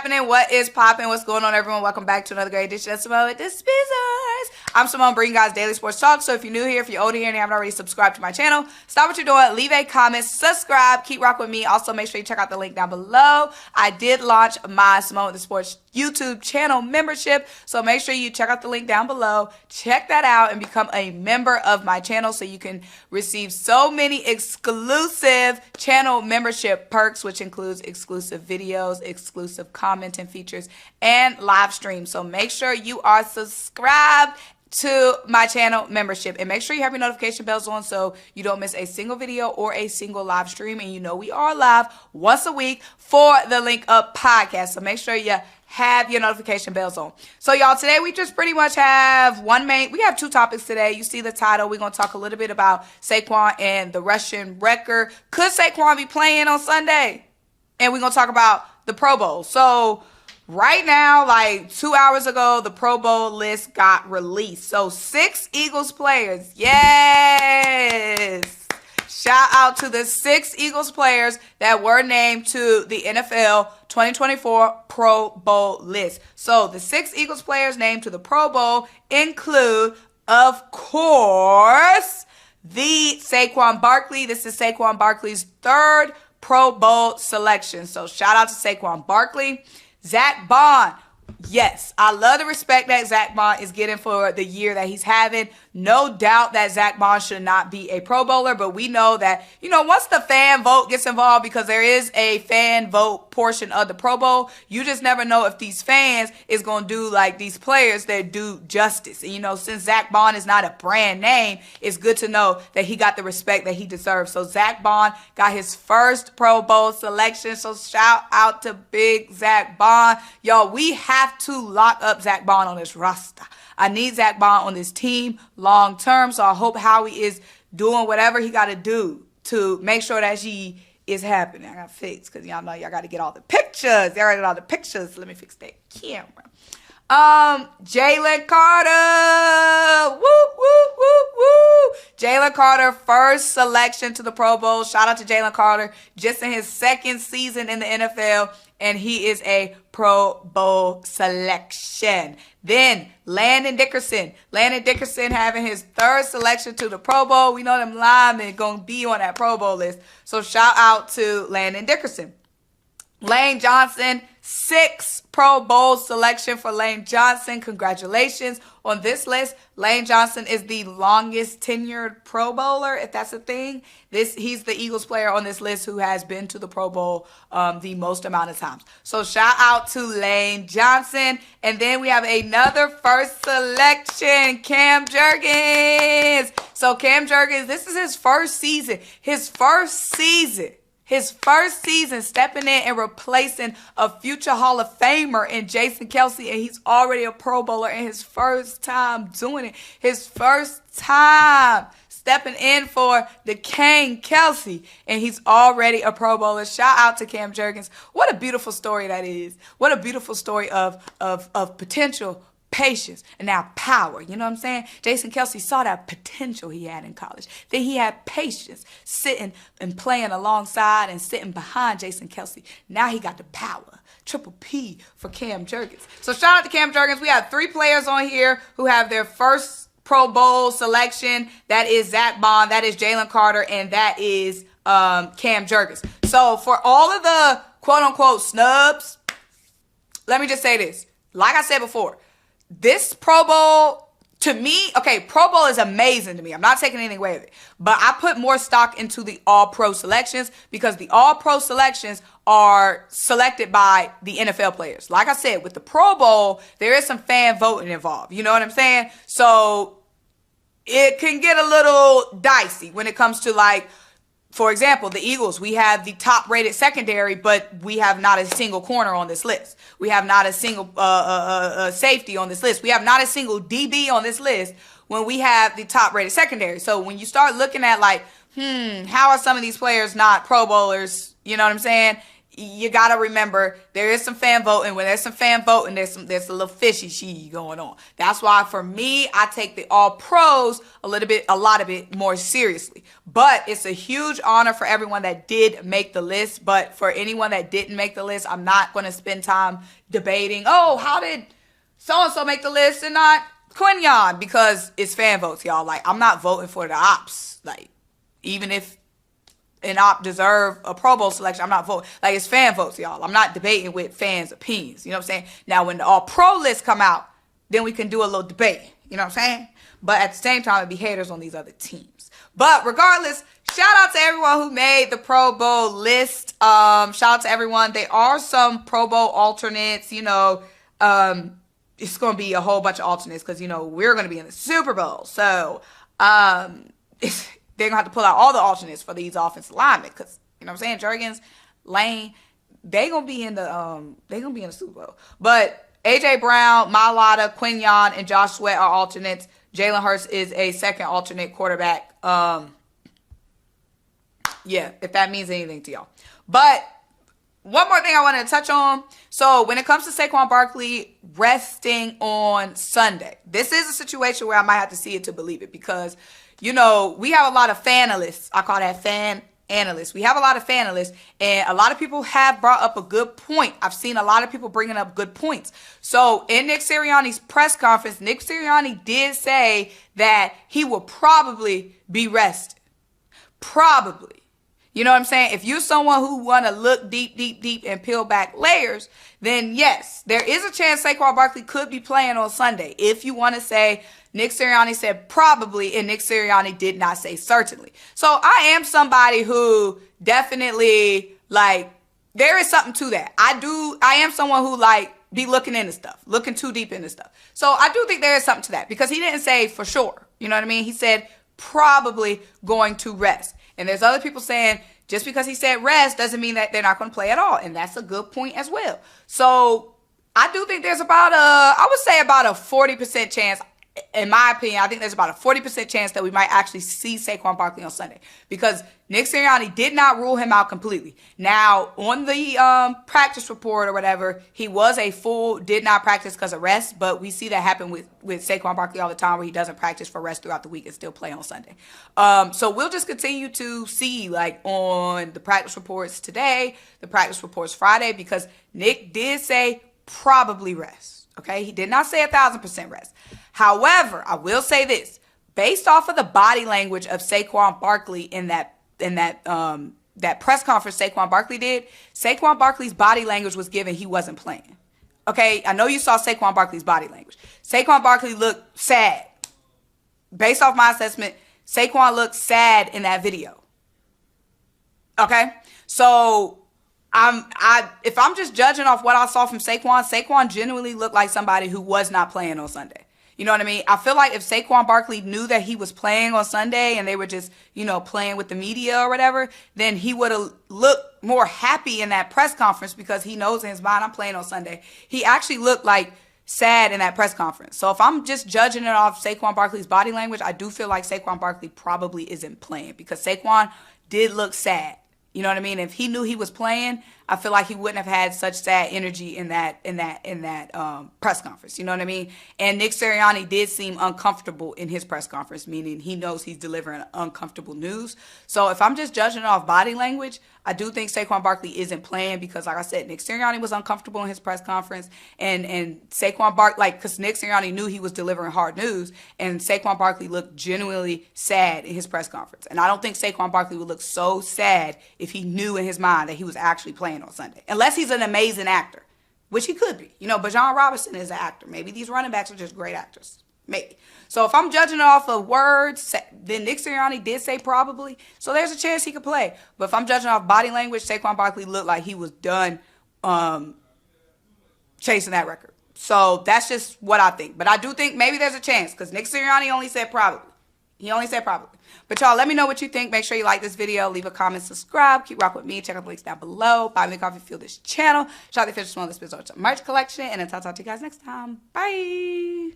happening? What is popping? What's going on, everyone? Welcome back to another great edition of Symone with the Spizzers. I'm Symone, bringing you guys daily sports talk. So if you're new here, if you're older here and you haven't already subscribed to my channel, stop what you're doing, leave a comment, subscribe, keep rocking with me. Also, make sure you check out the link down below. I did launch my Symone with the Sports YouTube channel membership, so make sure you check out the link down below, check that out, and become a member of my channel so you can receive so many exclusive channel membership perks, which includes exclusive videos, exclusive commenting features, and live streams. So make sure you are subscribed to my channel membership, and make sure you have your notification bells on so you don't miss a single video or a single live stream. And you know we are live once a week for the Link Up podcast, so make sure you have your notification bells on. So y'all, today we just pretty much have we have two topics today. You see the title. We're going to talk a little bit about Saquon and the Russian record. Could Saquon be playing on Sunday? And we're going to talk about the Pro Bowl. So right now, like 2 hours ago, the Pro Bowl list got released. So 6 Eagles players. Yes. Shout out to the 6 Eagles players that were named to the NFL 2024 Pro Bowl list. So the 6 Eagles players named to the Pro Bowl include, of course, the Saquon Barkley. This is Saquon Barkley's 3rd Pro Bowl selection. So shout out to Saquon Barkley. Zach Bond. Yes, I love the respect that Zach Bond is getting for the year that he's having. No doubt that Zach Bond should not be a Pro Bowler, but we know that, you know, once the fan vote gets involved, because there is a fan vote portion of the Pro Bowl, you just never know if these fans is going to do like these players that do justice. And, you know, since Zach Bond is not a brand name, it's good to know that he got the respect that he deserves. So Zach Bond got his 1st Pro Bowl selection. So shout out to big Zach Bond. Y'all, we have to lock up Zach Bond on this roster. I need Zach Bond on this team long term, so I hope Howie is doing whatever he got to do to make sure that she is happening. I got to fix, because y'all know y'all got to get all the pictures. Y'all got to get all the pictures. Let me fix that camera. Jalen Carter. Woo, woo, woo, woo. Jalen Carter, 1st selection to the Pro Bowl. Shout out to Jalen Carter, just in his 2nd season in the NFL, and he is a Pro Bowl selection. Then Landon Dickerson. Landon Dickerson having his 3rd selection to the Pro Bowl. We know them linemen going to be on that Pro Bowl list. So shout out to Landon Dickerson. Lane Johnson, 6th Pro Bowl selection for Lane Johnson. Congratulations on this list. Lane Johnson is the longest tenured Pro Bowler, if that's a thing. He's the Eagles player on this list who has been to the Pro Bowl the most amount of times. So shout out to Lane Johnson. And then we have another 1st selection, Cam Jurgens. So Cam Jurgens, this is his 1st season. His 1st season stepping in and replacing a future Hall of Famer in Jason Kelce, and he's already a Pro Bowler in his 1st time doing it. His 1st time stepping in for the King Kelce, and he's already a Pro Bowler. Shout out to Cam Jurgens. What a beautiful story that is. What a beautiful story of potential, patience, and now power. You know what I'm saying? Jason Kelce saw that potential he had in college. Then he had patience sitting and playing alongside and sitting behind Jason Kelce. Now he got the power. Triple P for Cam Jurgens. So shout out to Cam Jurgens. We have 3 players on here who have their 1st Pro Bowl selection. That is Zach Bond, that is Jalen Carter, and that is Cam Jurgens. So for all of the quote-unquote snubs, let me just say this. Like I said before, this Pro Bowl, to me, okay, Pro Bowl is amazing to me. I'm not taking anything away with it. But I put more stock into the All-Pro selections, because the All-Pro selections are selected by the NFL players. Like I said, with the Pro Bowl, there is some fan voting involved. You know what I'm saying? So it can get a little dicey when it comes to, like, for example, the Eagles, we have the top-rated secondary, but we have not a single corner on this list. We have not a single safety on this list. We have not a single DB on this list when we have the top-rated secondary. So when you start looking at, like, how are some of these players not Pro Bowlers? You know what I'm saying? you got to remember there is some fan voting. When there's some fan voting, there's a little fishy going on. That's why for me, I take the all pros a lot of it more seriously. But it's a huge honor for everyone that did make the list. But for anyone that didn't make the list, I'm not going to spend time debating, oh, how did so-and-so make the list and not Quinyon? Because it's fan votes, y'all. Like, I'm not voting for the ops. Like, even if an op deserve a Pro Bowl selection, I'm not voting. Like, it's fan votes, y'all. I'm not debating with fans' opinions. You know what I'm saying? Now, when the all-pro list come out, then we can do a little debate. You know what I'm saying? But at the same time, it'd be haters on these other teams. But regardless, shout out to everyone who made the Pro Bowl list. Shout out to everyone. There are some Pro Bowl alternates. You know, it's going to be a whole bunch of alternates because, you know, we're going to be in the Super Bowl. So, they're going to have to pull out all the alternates for these offensive linemen because, you know what I'm saying, Jurgens, Lane, they're going to be in the Super Bowl. But A.J. Brown, Mailata, Quinyon, and Josh Sweat are alternates. Jalen Hurts is a second alternate quarterback. Yeah, if that means anything to y'all. But one more thing I wanted to touch on. So when it comes to Saquon Barkley resting on Sunday, this is a situation where I might have to see it to believe it because, you know, we have a lot of fanalists. I call that fan analysts. We have a lot of fanalists, and a lot of people have brought up a good point. I've seen a lot of people bringing up good points. So in Nick Sirianni's press conference, Nick Sirianni did say that he will probably be rested. Probably. You know what I'm saying? If you're someone who want to look deep and peel back layers, then yes, there is a chance Saquon Barkley could be playing on Sunday. If you want to say Nick Sirianni said probably, and Nick Sirianni did not say certainly. So I am somebody who definitely, like, there is something to that. I am someone who, like, be looking into stuff, looking too deep into stuff. So I do think there is something to that because he didn't say for sure. You know what I mean? He said probably going to rest. And there's other people saying just because he said rest doesn't mean that they're not going to play at all. And that's a good point as well. So I do think there's about I would say about a 40% chance. In my opinion, I think there's about a 40% chance that we might actually see Saquon Barkley on Sunday because Nick Sirianni did not rule him out completely. Now, on the practice report or whatever, he was a full did not practice because of rest, but we see that happen with Saquon Barkley all the time where he doesn't practice for rest throughout the week and still play on Sunday. So we'll just continue to see, like, on the practice reports today, the practice reports Friday, because Nick did say probably rest. Okay, he did not say 1,000% rest. However, I will say this: based off of the body language of Saquon Barkley in that press conference Saquon Barkley did, Saquon Barkley's body language was given he wasn't playing. Okay, I know you saw Saquon Barkley's body language. Saquon Barkley looked sad. Based off my assessment, Saquon looked sad in that video. Okay, so if I'm just judging off what I saw from Saquon genuinely looked like somebody who was not playing on Sunday. You know what I mean? I feel like if Saquon Barkley knew that he was playing on Sunday and they were just, you know, playing with the media or whatever, then he would have looked more happy in that press conference because he knows in his mind I'm playing on Sunday. He actually looked like sad in that press conference. So if I'm just judging it off Saquon Barkley's body language, I do feel like Saquon Barkley probably isn't playing because Saquon did look sad. You know what I mean? If he knew he was playing, I feel like he wouldn't have had such sad energy in that press conference. You know what I mean? And Nick Sirianni did seem uncomfortable in his press conference, meaning he knows he's delivering uncomfortable news. So if I'm just judging off body language, I do think Saquon Barkley isn't playing because, like I said, Nick Sirianni was uncomfortable in his press conference, and Saquon Barkley, like, because Nick Sirianni knew he was delivering hard news, and Saquon Barkley looked genuinely sad in his press conference. And I don't think Saquon Barkley would look so sad if he knew in his mind that he was actually playing on Sunday, unless he's an amazing actor, which he could be. You know, Bijan Robinson is an actor. Maybe these running backs are just great actors. Maybe. So if I'm judging off of words, then Nick Sirianni did say probably. So there's a chance he could play. But if I'm judging off body language, Saquon Barkley looked like he was done chasing that record. So that's just what I think. But I do think maybe there's a chance because Nick Sirianni only said probably. He only said probably. But y'all, let me know what you think. Make sure you like this video. Leave a comment, subscribe. Keep rocking with me. Check out the links down below. Buy me a coffee, fuel this channel. Shout out the official Symone merch collection. And until I talk to you guys next time. Bye.